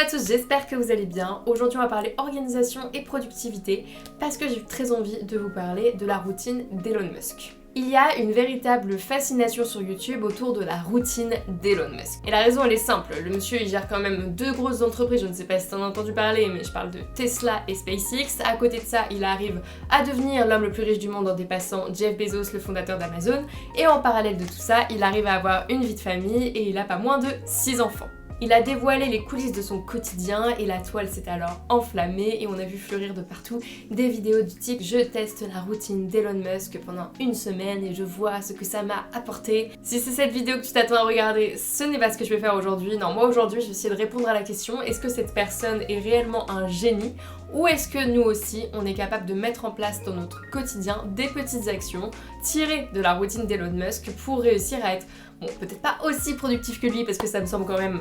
à tous, j'espère que vous allez bien. Aujourd'hui on va parler organisation et productivité parce que j'ai eu très envie de vous parler de la routine d'Elon Musk. Il y a une véritable fascination sur YouTube autour de la routine d'Elon Musk. Et la raison elle est simple, le monsieur il gère quand même deux grosses entreprises, je ne sais pas si t'en as entendu parler, mais je parle de Tesla et SpaceX. À côté de ça, il arrive à devenir l'homme le plus riche du monde en dépassant Jeff Bezos, le fondateur d'Amazon. Et en parallèle de tout ça, il arrive à avoir une vie de famille et il a pas moins de 6 enfants. Il a dévoilé les coulisses de son quotidien et la toile s'est alors enflammée et on a vu fleurir de partout des vidéos du type « Je teste la routine d'Elon Musk pendant une semaine et je vois ce que ça m'a apporté ». Si c'est cette vidéo que tu t'attends à regarder, ce n'est pas ce que je vais faire aujourd'hui. Non, moi aujourd'hui je vais essayer de répondre à la question « Est-ce que cette personne est réellement un génie ?» Ou est-ce que nous aussi, on est capable de mettre en place dans notre quotidien des petites actions tirées de la routine d'Elon Musk pour réussir à être, bon, peut-être pas aussi productif que lui parce que ça me semble quand même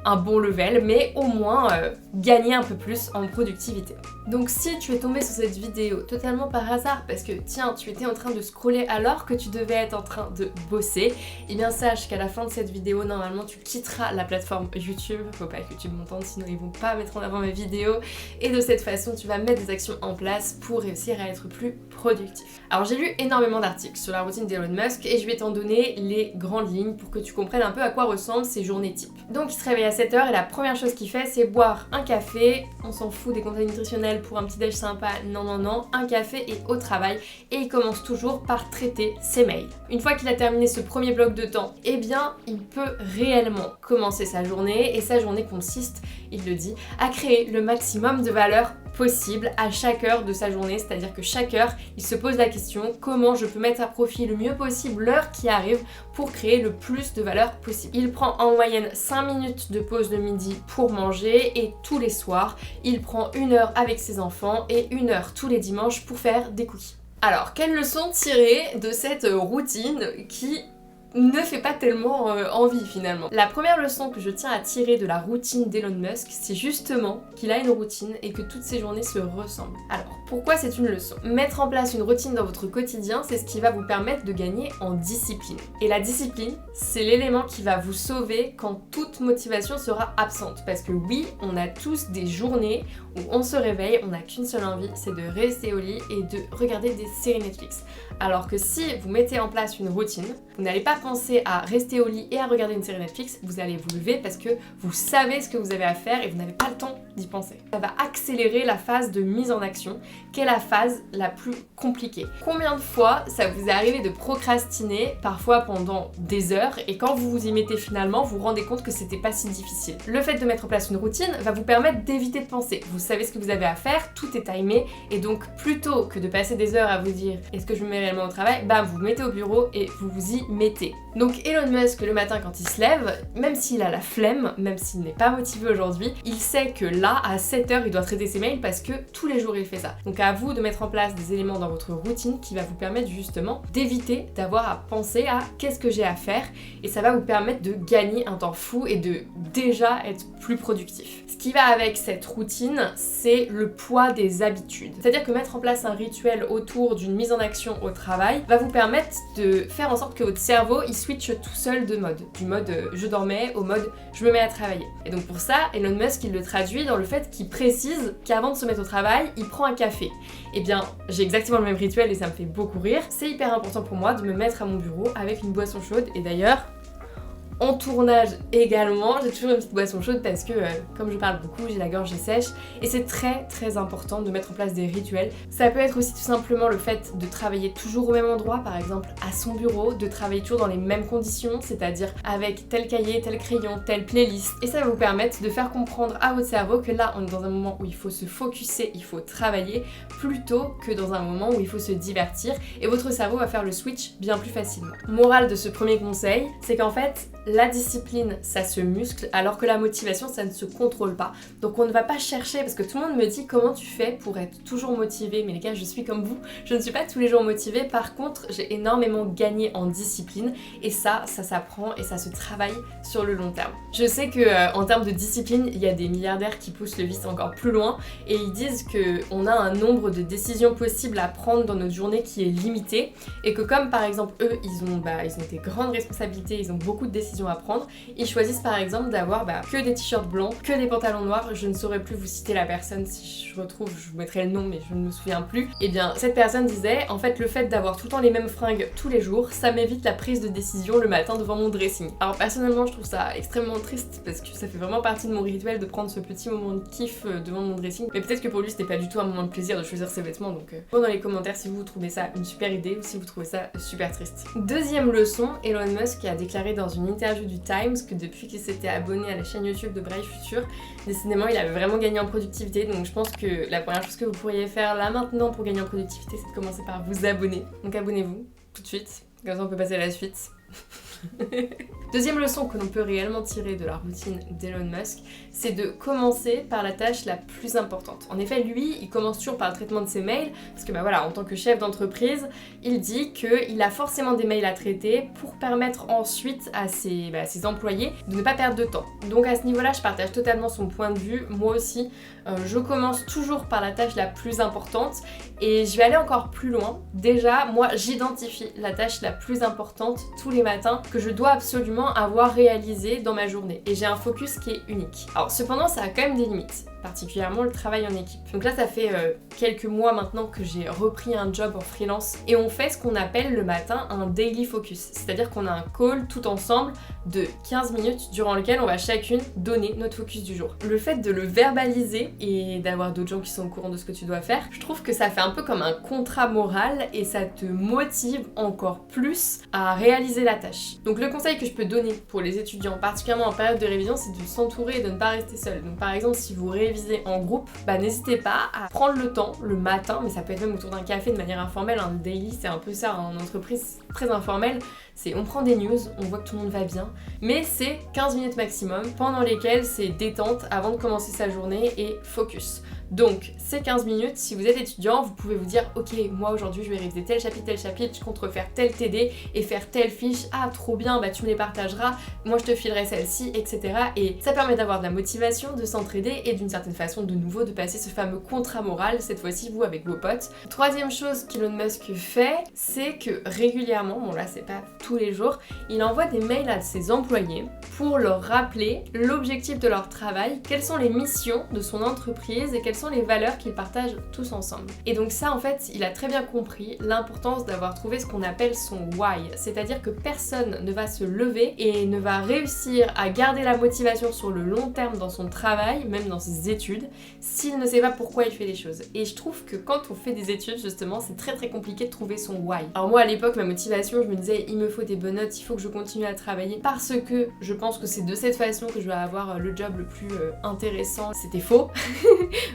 un bon level, mais au moins gagner un peu plus en productivité. Donc si tu es tombé sur cette vidéo totalement par hasard parce que tiens, tu étais en train de scroller alors que tu devais être en train de bosser, eh bien sache qu'à la fin de cette vidéo, normalement tu quitteras la plateforme YouTube. Faut pas que YouTube m'entende, sinon ils vont pas mettre en avant mes vidéos. Et de cette façon, tu vas mettre des actions en place pour réussir à être plus productif. Alors j'ai lu énormément d'articles sur la routine d'Elon Musk et je vais t'en donner les grandes lignes pour que tu comprennes un peu à quoi ressemblent ces journées types. Donc il se réveille à 7h et la première chose qu'il fait c'est boire un café. On s'en fout des conseils nutritionnels pour un petit déj sympa, non, un café et au travail. Et il commence toujours par traiter ses mails. Une fois qu'il a terminé ce premier bloc de temps, eh bien il peut réellement commencer sa journée et sa journée consiste, il le dit, à créer le maximum de valeur possible à chaque heure de sa journée, c'est-à-dire que chaque heure, il se pose la question comment je peux mettre à profit le mieux possible l'heure qui arrive pour créer le plus de valeur possible. Il prend en moyenne 5 minutes de pause le midi pour manger et tous les soirs, il prend 1 heure avec ses enfants et 1 heure tous les dimanches pour faire des cookies. Alors, quelles leçons tirer de cette routine qui ne fait pas tellement envie finalement. La première leçon que je tiens à tirer de la routine d'Elon Musk, c'est justement qu'il a une routine et que toutes ses journées se ressemblent. Alors, pourquoi c'est une leçon ? Mettre en place une routine dans votre quotidien, c'est ce qui va vous permettre de gagner en discipline. Et la discipline, c'est l'élément qui va vous sauver quand toute motivation sera absente. Parce que oui, on a tous des journées où on se réveille, on n'a qu'une seule envie, c'est de rester au lit et de regarder des séries Netflix. Alors que si vous mettez en place une routine, vous n'allez pas penser à rester au lit et à regarder une série Netflix, vous allez vous lever parce que vous savez ce que vous avez à faire et vous n'avez pas le temps d'y penser. Ça va accélérer la phase de mise en action, qui est la phase la plus compliquée. Combien de fois ça vous est arrivé de procrastiner, parfois pendant des heures, et quand vous vous y mettez finalement, vous vous rendez compte que c'était pas si difficile. Le fait de mettre en place une routine va vous permettre d'éviter de penser. Vous savez ce que vous avez à faire, tout est timé, et donc plutôt que de passer des heures à vous dire est-ce que je me mets réellement au travail, bah vous vous mettez au bureau et vous vous y mettez. Donc Elon Musk, le matin quand il se lève, même s'il a la flemme, même s'il n'est pas motivé aujourd'hui, il sait que là, à 7h, il doit traiter ses mails parce que tous les jours il fait ça. Donc à vous de mettre en place des éléments dans votre routine qui va vous permettre justement d'éviter d'avoir à penser à qu'est-ce que j'ai à faire, et ça va vous permettre de gagner un temps fou et de déjà être plus productif. Ce qui va avec cette routine, c'est le poids des habitudes. C'est-à-dire que mettre en place un rituel autour d'une mise en action au travail va vous permettre de faire en sorte que votre cerveau il switch tout seul de mode. Du mode je dormais au mode je me mets à travailler. Et donc pour ça, Elon Musk il le traduit dans le fait qu'il précise qu'avant de se mettre au travail, il prend un café. Eh bien, j'ai exactement le même rituel et ça me fait beaucoup rire. C'est hyper important pour moi de me mettre à mon bureau avec une boisson chaude et d'ailleurs, en tournage également, j'ai toujours une petite boisson chaude parce que comme je parle beaucoup, j'ai la gorge sèche et c'est très important de mettre en place des rituels. Ça peut être aussi tout simplement le fait de travailler toujours au même endroit, par exemple à son bureau, de travailler toujours dans les mêmes conditions, c'est-à-dire avec tel cahier, tel crayon, telle playlist. Et ça va vous permettre de faire comprendre à votre cerveau que là, on est dans un moment où il faut se focuser, il faut travailler, plutôt que dans un moment où il faut se divertir, et votre cerveau va faire le switch bien plus facilement. Morale de ce premier conseil, c'est qu'en fait, la discipline, ça se muscle, alors que la motivation, ça ne se contrôle pas. Donc on ne va pas chercher, parce que tout le monde me dit comment tu fais pour être toujours motivé. Mais les gars, je suis comme vous, je ne suis pas tous les jours motivée. Par contre, j'ai énormément gagné en discipline, et ça s'apprend et ça se travaille sur le long terme. Je sais que en termes de discipline, il y a des milliardaires qui poussent le vice encore plus loin, et ils disent qu'on a un nombre de décisions possibles à prendre dans notre journée qui est limité, et que comme par exemple eux, ils ont des grandes responsabilités, ils ont beaucoup de décisions décision à prendre. Ils choisissent par exemple d'avoir que des t-shirts blancs, que des pantalons noirs. Je ne saurais plus vous citer la personne, si je retrouve je vous mettrai le nom mais je ne me souviens plus. Et bien cette personne disait en fait le fait d'avoir tout le temps les mêmes fringues tous les jours, ça m'évite la prise de décision le matin devant mon dressing. Alors personnellement je trouve ça extrêmement triste parce que ça fait vraiment partie de mon rituel de prendre ce petit moment de kiff devant mon dressing. Mais peut-être que pour lui c'était pas du tout un moment de plaisir de choisir ses vêtements, donc dans les commentaires si vous trouvez ça une super idée ou si vous trouvez ça super triste. Deuxième leçon, Elon Musk a déclaré dans une interview du Times que depuis qu'il s'était abonné à la chaîne YouTube de Brave Future, décidément il avait vraiment gagné en productivité. Donc je pense que la première chose que vous pourriez faire là maintenant pour gagner en productivité, c'est de commencer par vous abonner. Donc abonnez-vous tout de suite, comme ça on peut passer à la suite. Deuxième leçon que l'on peut réellement tirer de la routine d'Elon Musk, c'est de commencer par la tâche la plus importante. En effet, lui, il commence toujours par le traitement de ses mails, parce que voilà, en tant que chef d'entreprise, il dit qu'il a forcément des mails à traiter pour permettre ensuite à ses employés de ne pas perdre de temps. Donc à ce niveau-là, je partage totalement son point de vue. Moi aussi, je commence toujours par la tâche la plus importante et je vais aller encore plus loin. Déjà, moi, j'identifie la tâche la plus importante tous les matins que je dois absolument avoir réalisé dans ma journée. Et j'ai un focus qui est unique. Alors cependant, ça a quand même des limites, particulièrement le travail en équipe. Donc là, ça fait quelques mois maintenant que j'ai repris un job en freelance et on fait ce qu'on appelle le matin un daily focus. C'est-à-dire qu'on a un call tout ensemble de 15 minutes durant lequel on va chacune donner notre focus du jour. Le fait de le verbaliser et d'avoir d'autres gens qui sont au courant de ce que tu dois faire, je trouve que ça fait un peu comme un contrat moral et ça te motive encore plus à réaliser la tâche. Donc le conseil que je peux donner pour les étudiants, particulièrement en période de révision, c'est de s'entourer et de ne pas rester seul. Donc par exemple, si vous révisez en groupe, n'hésitez pas à prendre le temps le matin, mais ça peut être même autour d'un café de manière informelle. Un daily, c'est un peu ça en entreprise, très informel. C'est on prend des news, on voit que tout le monde va bien, mais c'est 15 minutes maximum pendant lesquelles c'est détente avant de commencer sa journée et focus. Donc ces 15 minutes, si vous êtes étudiant, vous pouvez vous dire ok, moi aujourd'hui je vais réviser tel chapitre, je compte refaire tel TD et faire telle fiche, ah trop bien, tu me les partageras, moi je te filerai celle-ci, etc. Et ça permet d'avoir de la motivation, de s'entraider et d'une certaine façon de nouveau de passer ce fameux contrat moral, cette fois-ci vous avec vos potes. Troisième chose qu'Elon Musk fait, c'est que régulièrement, bon là c'est pas tous les jours, il envoie des mails à ses employés pour leur rappeler l'objectif de leur travail, quelles sont les missions de son entreprise et quelles sont les valeurs qu'ils partagent tous ensemble. Et donc ça en fait, il a très bien compris l'importance d'avoir trouvé ce qu'on appelle son why, c'est-à-dire que personne ne va se lever et ne va réussir à garder la motivation sur le long terme dans son travail, même dans ses études, s'il ne sait pas pourquoi il fait les choses. Et je trouve que quand on fait des études justement, c'est très très compliqué de trouver son why. Alors moi à l'époque, ma motivation, je me disais il me faut des bonnes notes, il faut que je continue à travailler parce que je pense que c'est de cette façon que je vais avoir le job le plus intéressant. C'était faux.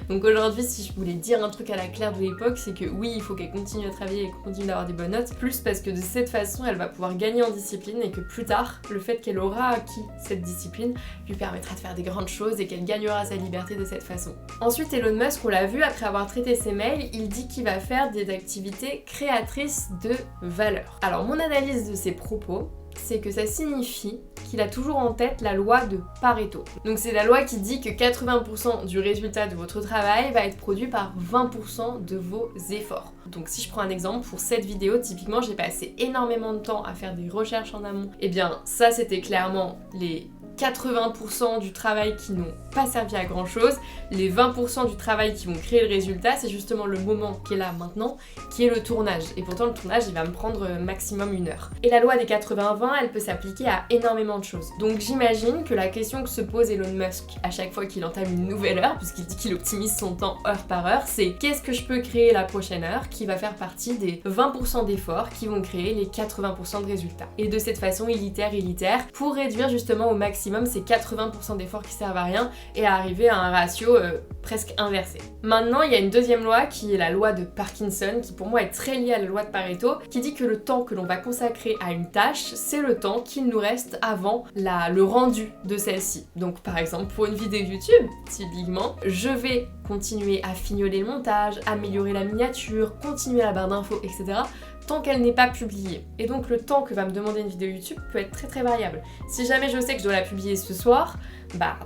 Donc aujourd'hui, si je voulais dire un truc à la Claire de l'époque, c'est que oui, il faut qu'elle continue à travailler et continue d'avoir des bonnes notes, plus parce que de cette façon, elle va pouvoir gagner en discipline et que plus tard, le fait qu'elle aura acquis cette discipline lui permettra de faire des grandes choses et qu'elle gagnera sa liberté de cette façon. Ensuite, Elon Musk, on l'a vu, après avoir traité ses mails, il dit qu'il va faire des activités créatrices de valeur. Alors mon analyse de ses propos, c'est que ça signifie qu'il a toujours en tête la loi de Pareto. Donc c'est la loi qui dit que 80% du résultat de votre travail va être produit par 20% de vos efforts. Donc si je prends un exemple, pour cette vidéo, typiquement j'ai passé énormément de temps à faire des recherches en amont. Et bien ça c'était clairement les 80% du travail qui n'ont pas servi à grand chose, les 20% du travail qui vont créer le résultat, c'est justement le moment qui est là maintenant, qui est le tournage. Et pourtant le tournage il va me prendre maximum 1 heure. Et la loi des 80-20, elle peut s'appliquer à énormément de choses. Donc j'imagine que la question que se pose Elon Musk à chaque fois qu'il entame une nouvelle heure, puisqu'il dit qu'il optimise son temps heure par heure, c'est qu'est-ce que je peux créer la prochaine heure qui va faire partie des 20% d'efforts qui vont créer les 80% de résultats. Et de cette façon, il itère pour réduire justement au maximum ces 80% d'efforts qui servent à rien et à arriver à un ratio presque inversé. Maintenant, il y a une deuxième loi qui est la loi de Parkinson, qui pour moi est très liée à la loi de Pareto, qui dit que le temps que l'on va consacrer à une tâche, c'est le temps qu'il nous reste avant le rendu de celle-ci. Donc par exemple, pour une vidéo YouTube, typiquement, je vais continuer à fignoler le montage, améliorer la miniature, continuer la barre d'infos, etc. tant qu'elle n'est pas publiée. Et donc le temps que va me demander une vidéo YouTube peut être très très variable. Si jamais je sais que je dois la publier ce soir,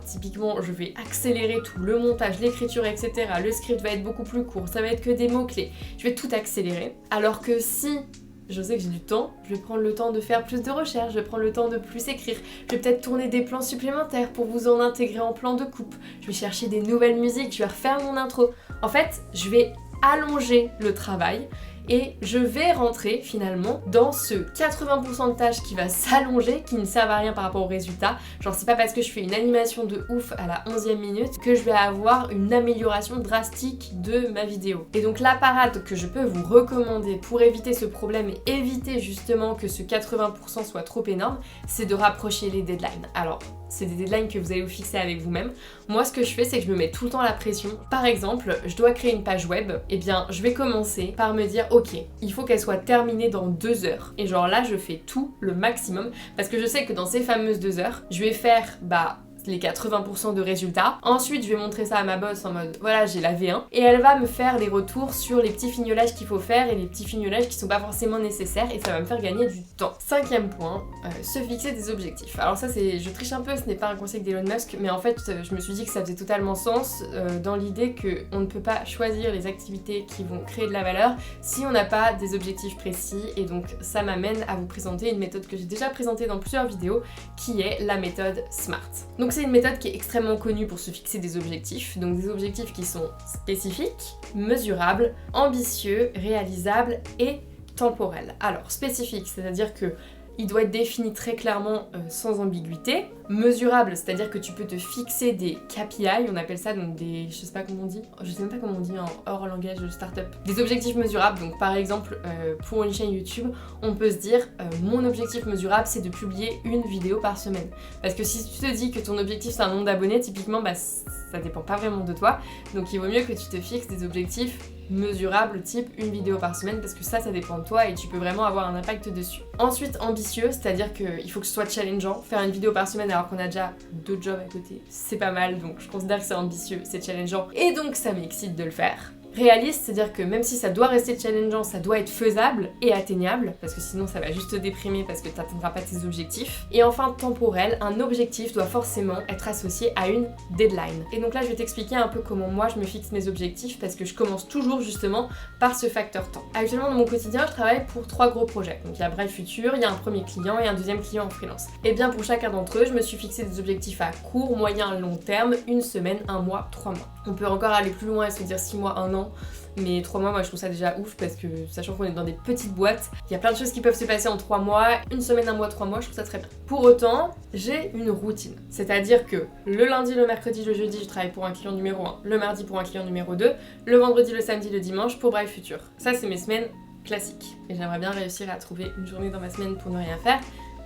typiquement je vais accélérer tout, le montage, l'écriture, etc. Le script va être beaucoup plus court, ça va être que des mots-clés. Je vais tout accélérer. Alors que si je sais que j'ai du temps, je vais prendre le temps de faire plus de recherches, je vais prendre le temps de plus écrire, je vais peut-être tourner des plans supplémentaires pour vous en intégrer en plan de coupe, je vais chercher des nouvelles musiques, je vais refaire mon intro. En fait, je vais allonger le travail et je vais rentrer finalement dans ce 80% de tâches qui va s'allonger, qui ne servent à rien par rapport au résultat. Genre c'est pas parce que je fais une animation de ouf à la 11e minute que je vais avoir une amélioration drastique de ma vidéo. Et donc la parade que je peux vous recommander pour éviter ce problème et éviter justement que ce 80% soit trop énorme, c'est de rapprocher les deadlines. Alors c'est des deadlines que vous allez vous fixer avec vous-même. Moi ce que je fais c'est que je me mets tout le temps la pression. Par exemple, je dois créer une page web, et bien je vais commencer par me dire ok, il faut qu'elle soit terminée dans 2 heures. Et genre là je fais tout le maximum parce que je sais que dans ces fameuses 2 heures, je vais faire les 80% de résultats. Ensuite, je vais montrer ça à ma boss en mode voilà, j'ai la V1 et elle va me faire les retours sur les petits fignolages qu'il faut faire et les petits fignolages qui sont pas forcément nécessaires et ça va me faire gagner du temps. 5e point, se fixer des objectifs. Alors ça c'est, je triche un peu, ce n'est pas un conseil d'Elon Musk, mais en fait je me suis dit que ça faisait totalement sens dans l'idée qu'on ne peut pas choisir les activités qui vont créer de la valeur si on n'a pas des objectifs précis, et donc ça m'amène à vous présenter une méthode que j'ai déjà présentée dans plusieurs vidéos qui est la méthode SMART. Donc c'est une méthode qui est extrêmement connue pour se fixer des objectifs, donc des objectifs qui sont spécifiques, mesurables, ambitieux, réalisables et temporels. Alors spécifique, c'est-à-dire que il doit être défini très clairement sans ambiguïté. Mesurable, c'est-à-dire que tu peux te fixer des KPI, on appelle ça donc des, je sais pas comment on dit, je sais même pas comment on dit en hors langage de startup. Des objectifs mesurables, donc par exemple pour une chaîne YouTube, on peut se dire mon objectif mesurable c'est de publier une vidéo par semaine. Parce que si tu te dis que ton objectif c'est un nombre d'abonnés, typiquement ça dépend pas vraiment de toi, donc il vaut mieux que tu te fixes des objectifs mesurable type une vidéo par semaine parce que ça dépend de toi et tu peux vraiment avoir un impact dessus. Ensuite ambitieux, c'est-à-dire qu'il faut que ce soit challengeant. Faire une vidéo par semaine alors qu'on a déjà 2 jobs à côté, c'est pas mal, donc je considère que c'est ambitieux, c'est challengeant et donc ça m'excite de le faire. Réaliste, c'est-à-dire que même si ça doit rester challengeant, ça doit être faisable et atteignable, parce que sinon ça va juste te déprimer parce que tu n'atteindras pas tes objectifs. Et enfin temporel, un objectif doit forcément être associé à une deadline. Et donc là je vais t'expliquer un peu comment moi je me fixe mes objectifs parce que je commence toujours justement par ce facteur temps. Actuellement dans mon quotidien je travaille pour 3 gros projets. Donc il y a Brave Future, il y a un premier client et un deuxième client en freelance. Et bien pour chacun d'entre eux, je me suis fixé des objectifs à court, moyen, long terme, 1 semaine, 1 mois, 3 mois. On peut encore aller plus loin et se dire 6 mois, 1 an. Mais 3 mois, moi je trouve ça déjà ouf parce que sachant qu'on est dans des petites boîtes, il y a plein de choses qui peuvent se passer en 3 mois, 1 semaine, 1 mois, 3 mois, je trouve ça très bien. Pour autant, j'ai une routine. C'est-à-dire que le lundi, le mercredi, le jeudi, je travaille pour un client numéro 1, le mardi pour un client numéro 2, le vendredi, le samedi, le dimanche pour Brave Future. Ça c'est mes semaines classiques. Et j'aimerais bien réussir à trouver une journée dans ma semaine pour ne rien faire.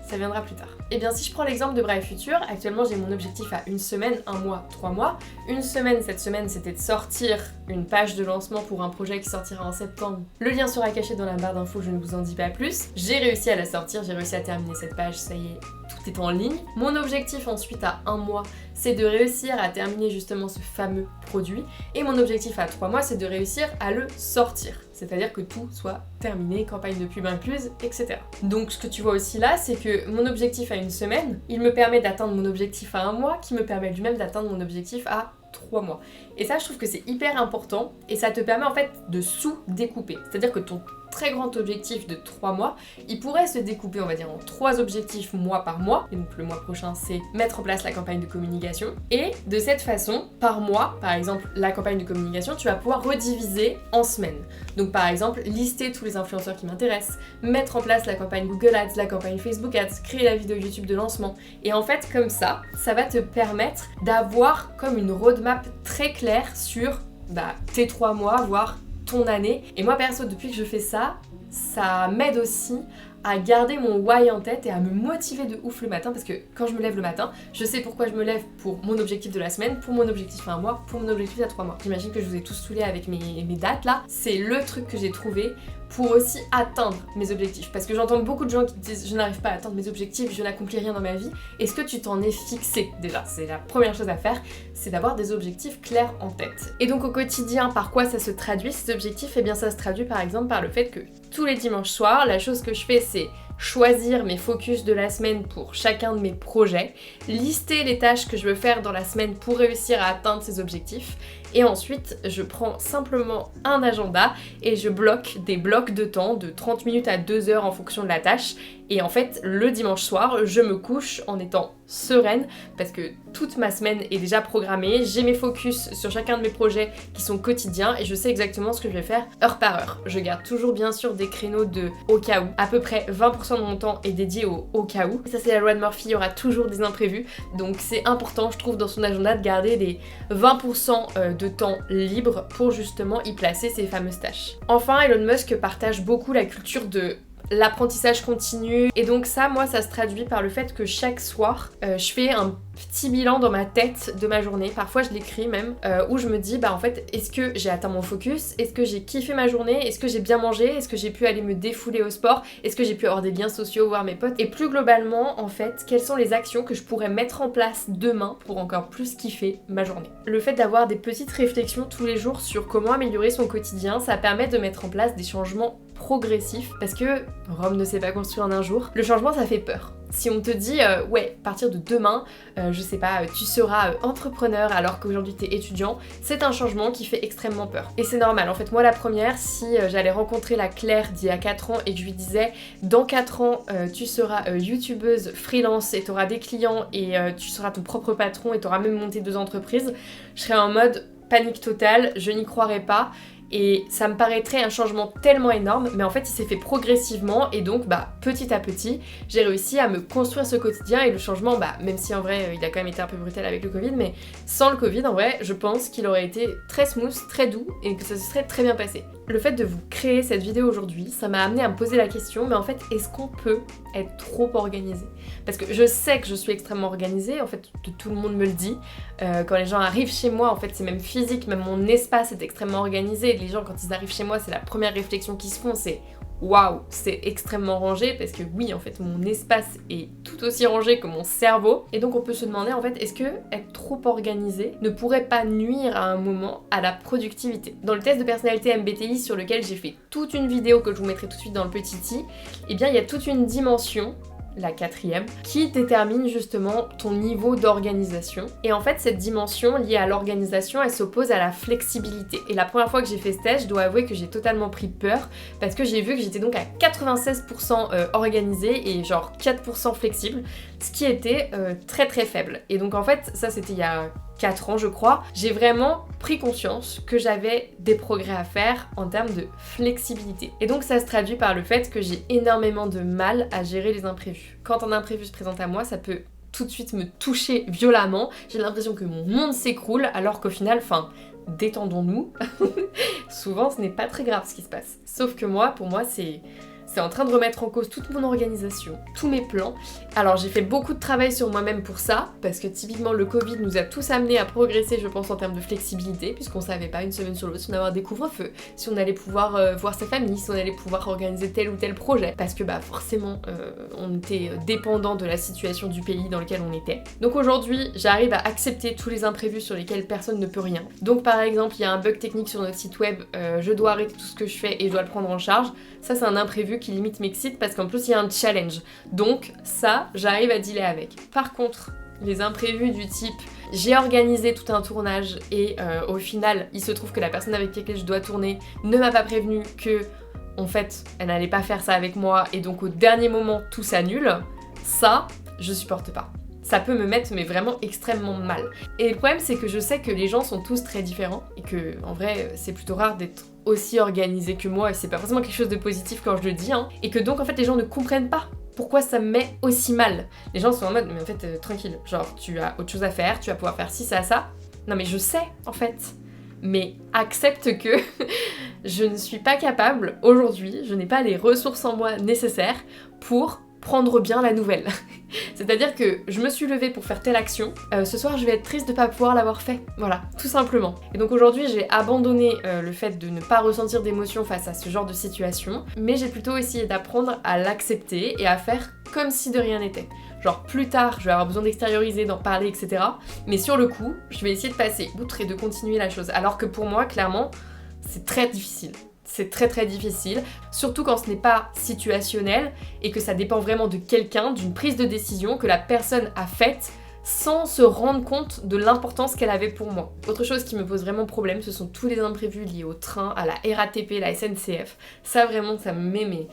Ça viendra plus tard. Et bien si je prends l'exemple de Brave Future, actuellement j'ai mon objectif à 1 semaine, 1 mois, 3 mois. 1 semaine, cette semaine c'était de sortir une page de lancement pour un projet qui sortira en septembre. Le lien sera caché dans la barre d'infos, je ne vous en dis pas plus. J'ai réussi à la sortir, j'ai réussi à terminer cette page, ça y est, tout est en ligne. Mon objectif ensuite à 1 mois, c'est de réussir à terminer justement ce fameux produit. Et mon objectif à 3 mois, c'est de réussir à le sortir. C'est-à-dire que tout soit terminé, campagne de pub incluse, etc. Donc ce que tu vois aussi là, c'est que mon objectif à 1 semaine, il me permet d'atteindre mon objectif à 1 mois, qui me permet lui-même d'atteindre mon objectif à 3 mois. Et ça, je trouve que c'est hyper important et ça te permet en fait de sous-découper. C'est-à-dire que ton très grand objectif de 3 mois, il pourrait se découper, on va dire, en 3 objectifs mois par mois. Et donc le mois prochain, c'est mettre en place la campagne de communication. Et de cette façon, par mois, par exemple, la campagne de communication, tu vas pouvoir rediviser en semaines. Donc par exemple, lister tous les influenceurs qui m'intéressent, mettre en place la campagne Google Ads, la campagne Facebook Ads, créer la vidéo YouTube de lancement. Et en fait, comme ça va te permettre d'avoir comme une roadmap très claire sur tes 3 mois, voire ton année. Et moi perso, depuis que je fais ça, ça m'aide aussi à garder mon why en tête et à me motiver de ouf le matin, parce que quand je me lève le matin, je sais pourquoi je me lève, pour mon objectif de la semaine, pour mon objectif à 1 mois, pour mon objectif à 3 mois. J'imagine que je vous ai tous saoulés avec mes dates là. C'est le truc que j'ai trouvé pour aussi atteindre mes objectifs, parce que j'entends beaucoup de gens qui disent je n'arrive pas à atteindre mes objectifs, je n'accomplis rien dans ma vie. Est-ce que tu t'en es fixé déjà? C'est la première chose à faire, c'est d'avoir des objectifs clairs en tête. Et donc au quotidien, par quoi ça se traduit ces objectifs? Eh bien ça se traduit par exemple par le fait que tous les dimanches soirs, la chose que je fais c'est choisir mes focus de la semaine pour chacun de mes projets, lister les tâches que je veux faire dans la semaine pour réussir à atteindre ces objectifs Et ensuite, je prends simplement un agenda et je bloque des blocs de temps de 30 minutes à 2 heures en fonction de la tâche. Et en fait, le dimanche soir, je me couche en étant sereine parce que toute ma semaine est déjà programmée. J'ai mes focus sur chacun de mes projets qui sont quotidiens et je sais exactement ce que je vais faire heure par heure. Je garde toujours bien sûr des créneaux de au cas où. À peu près 20% de mon temps est dédié au cas où. Ça c'est la loi de Murphy, il y aura toujours des imprévus. Donc c'est important je trouve dans son agenda de garder des 20% de temps libre pour justement y placer ces fameuses tâches. Enfin, Elon Musk partage beaucoup la culture de l'apprentissage continu et donc ça moi ça se traduit par le fait que chaque soir je fais un petit bilan dans ma tête de ma journée, parfois je l'écris même, où je me dis bah en fait est-ce que j'ai atteint mon focus, est-ce que j'ai kiffé ma journée, est-ce que j'ai bien mangé, est-ce que j'ai pu aller me défouler au sport, est-ce que j'ai pu avoir des liens sociaux, voir mes potes, et plus globalement en fait quelles sont les actions que je pourrais mettre en place demain pour encore plus kiffer ma journée. Le fait d'avoir des petites réflexions tous les jours sur comment améliorer son quotidien, ça permet de mettre en place des changements progressifs parce que Rome ne s'est pas construit en un jour. Le changement ça fait peur. Si on te dit ouais, à partir de demain, je sais pas, tu seras entrepreneur alors qu'aujourd'hui t'es étudiant, c'est un changement qui fait extrêmement peur. Et c'est normal, en fait moi la première, si j'allais rencontrer la Claire d'il y a 4 ans et que je lui disais dans 4 ans tu seras youtubeuse freelance et t'auras des clients et tu seras ton propre patron et t'auras même monté 2 entreprises, je serais en mode panique totale, je n'y croirais pas. Et ça me paraîtrait un changement tellement énorme, mais en fait il s'est fait progressivement et donc petit à petit j'ai réussi à me construire ce quotidien et le changement, même si en vrai il a quand même été un peu brutal avec le Covid, mais sans le Covid en vrai je pense qu'il aurait été très smooth, très doux et que ça se serait très bien passé. Le fait de vous créer cette vidéo aujourd'hui, ça m'a amené à me poser la question, mais en fait est-ce qu'on peut être trop organisé? Parce que je sais que je suis extrêmement organisée, en fait tout le monde me le dit, quand les gens arrivent chez moi, en fait c'est même physique, même mon espace est extrêmement organisé. Les gens quand ils arrivent chez moi, c'est la première réflexion qu'ils se font, c'est waouh, c'est extrêmement rangé, parce que oui en fait mon espace est tout aussi rangé que mon cerveau. Et donc on peut se demander en fait est-ce que être trop organisé ne pourrait pas nuire à un moment à la productivité? Dans le test de personnalité MBTI sur lequel j'ai fait toute une vidéo que je vous mettrai tout de suite dans le petit i, eh bien il y a toute une dimension, la 4e, qui détermine justement ton niveau d'organisation. Et en fait, cette dimension liée à l'organisation, elle s'oppose à la flexibilité. Et la première fois que j'ai fait ce test, je dois avouer que j'ai totalement pris peur parce que j'ai vu que j'étais donc à 96% organisée et genre 4% flexible, ce qui était très très faible. Et donc en fait, ça c'était il y a 4 ans je crois, j'ai vraiment pris conscience que j'avais des progrès à faire en termes de flexibilité. Et donc ça se traduit par le fait que j'ai énormément de mal à gérer les imprévus. Quand un imprévu se présente à moi, ça peut tout de suite me toucher violemment, j'ai l'impression que mon monde s'écroule alors qu'au final, détendons-nous, souvent ce n'est pas très grave ce qui se passe. Sauf que moi, pour moi c'est en train de remettre en cause toute mon organisation, tous mes plans. Alors j'ai fait beaucoup de travail sur moi-même pour ça, parce que typiquement le Covid nous a tous amenés à progresser, je pense, en termes de flexibilité, puisqu'on savait pas une semaine sur l'autre si on allait avoir des couvre-feux, si on allait pouvoir voir sa famille, si on allait pouvoir organiser tel ou tel projet, parce que forcément on était dépendant de la situation du pays dans lequel on était. Donc aujourd'hui j'arrive à accepter tous les imprévus sur lesquels personne ne peut rien. Donc par exemple il y a un bug technique sur notre site web, je dois arrêter tout ce que je fais et je dois le prendre en charge. Ça c'est un imprévu qui limite m'excite parce qu'en plus il y a un challenge. Donc ça, j'arrive à dealer avec. Par contre, les imprévus du type j'ai organisé tout un tournage et au final il se trouve que la personne avec laquelle je dois tourner ne m'a pas prévenu que en fait elle n'allait pas faire ça avec moi et donc au dernier moment tout s'annule, ça je supporte pas. Ça peut me mettre vraiment extrêmement mal. Et le problème c'est que je sais que les gens sont tous très différents et que en vrai c'est plutôt rare d'être aussi organisé que moi et c'est pas forcément quelque chose de positif quand je le dis et que donc en fait les gens ne comprennent pas pourquoi ça me met aussi mal. Les gens sont en mode mais en fait tranquille, genre tu as autre chose à faire, tu vas pouvoir faire ci, ça. Non mais je sais en fait, mais accepte que je ne suis pas capable aujourd'hui, je n'ai pas les ressources en moi nécessaires pour prendre bien la nouvelle. C'est-à-dire que je me suis levée pour faire telle action, ce soir je vais être triste de pas pouvoir l'avoir fait. Voilà, tout simplement. Et donc aujourd'hui j'ai abandonné le fait de ne pas ressentir d'émotion face à ce genre de situation, mais j'ai plutôt essayé d'apprendre à l'accepter et à faire comme si de rien n'était. Genre plus tard je vais avoir besoin d'extérioriser, d'en parler, etc. Mais sur le coup, je vais essayer de passer outre et de continuer la chose. Alors que pour moi, clairement, c'est très difficile. C'est très très difficile, surtout quand ce n'est pas situationnel et que ça dépend vraiment de quelqu'un, d'une prise de décision que la personne a faite sans se rendre compte de l'importance qu'elle avait pour moi. Autre chose qui me pose vraiment problème, ce sont tous les imprévus liés au train, à la RATP, la SNCF. Ça vraiment, ça me met mais...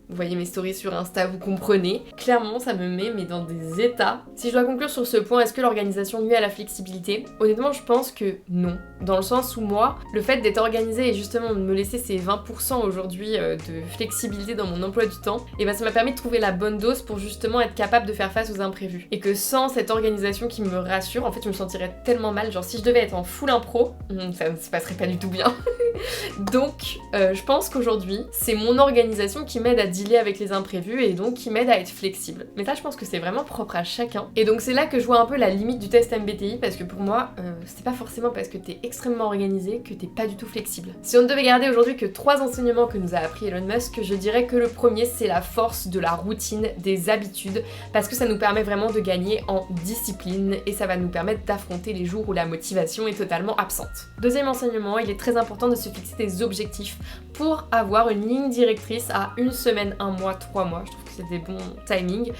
Vous voyez mes stories sur Insta, vous comprenez. Clairement, ça me met mais dans des états. Si je dois conclure sur ce point, est-ce que l'organisation nuit à la flexibilité? Honnêtement, je pense que non. Dans le sens où moi, le fait d'être organisée et justement de me laisser ces 20% aujourd'hui de flexibilité dans mon emploi du temps, et ben ça m'a permis de trouver la bonne dose pour justement être capable de faire face aux imprévus. Et que sans cette organisation qui me rassure, en fait, je me sentirais tellement mal. Genre si je devais être en full impro, ça ne se passerait pas du tout bien. Donc, je pense qu'aujourd'hui, c'est mon organisation qui m'aide à dealer avec les imprévus et donc qui m'aide à être flexible. Mais ça, je pense que c'est vraiment propre à chacun. Et donc c'est là que je vois un peu la limite du test MBTI parce que pour moi, c'est pas forcément parce que t'es extrêmement organisé que t'es pas du tout flexible. Si on ne devait garder aujourd'hui que 3 enseignements que nous a appris Elon Musk, je dirais que le premier, c'est la force de la routine, des habitudes, parce que ça nous permet vraiment de gagner en discipline et ça va nous permettre d'affronter les jours où la motivation est totalement absente. Deuxième enseignement, il est très important de se fixer des objectifs pour avoir une ligne directrice à 1 semaine, 1 mois, 3 mois. Je trouve que c'est des bons timings,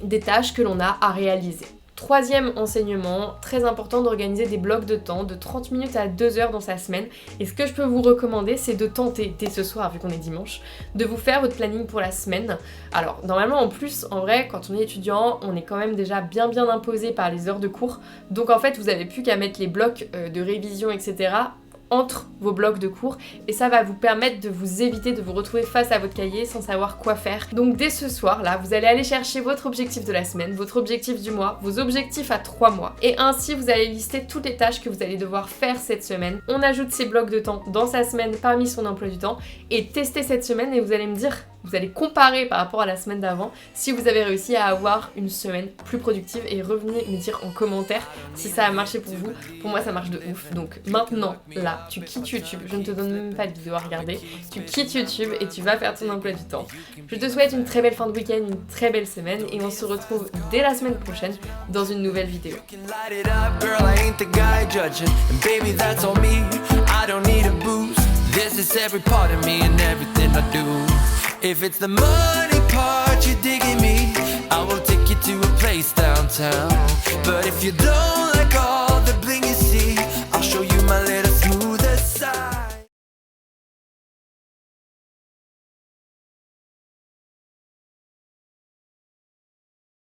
des tâches que l'on a à réaliser. Troisième enseignement, très important d'organiser des blocs de temps de 30 minutes à 2 heures dans sa semaine. Et ce que je peux vous recommander, c'est de tenter, dès ce soir, vu qu'on est dimanche, de vous faire votre planning pour la semaine. Alors, normalement, en plus, en vrai, quand on est étudiant, on est quand même déjà bien imposé par les heures de cours. Donc en fait, vous avez plus qu'à mettre les blocs de révision, etc. entre vos blocs de cours et ça va vous permettre de vous éviter de vous retrouver face à votre cahier sans savoir quoi faire. Donc dès ce soir là, vous allez aller chercher votre objectif de la semaine, votre objectif du mois, vos objectifs à 3 mois et ainsi vous allez lister toutes les tâches que vous allez devoir faire cette semaine. On ajoute ces blocs de temps dans sa semaine parmi son emploi du temps et testez cette semaine et vous allez me dire, vous allez comparer par rapport à la semaine d'avant si vous avez réussi à avoir une semaine plus productive et revenez me dire en commentaire si ça a marché pour vous. Pour moi ça marche de ouf. Donc maintenant là, tu quittes YouTube, je ne te donne même pas de vidéo à regarder, tu quittes YouTube et tu vas faire ton emploi du temps. Je te souhaite une très belle fin de week-end, une très belle semaine et on se retrouve dès la semaine prochaine dans une nouvelle vidéo. This is every part of me and everything I do. If it's the money part you're digging me, I will take you to a place downtown. But if you don't like all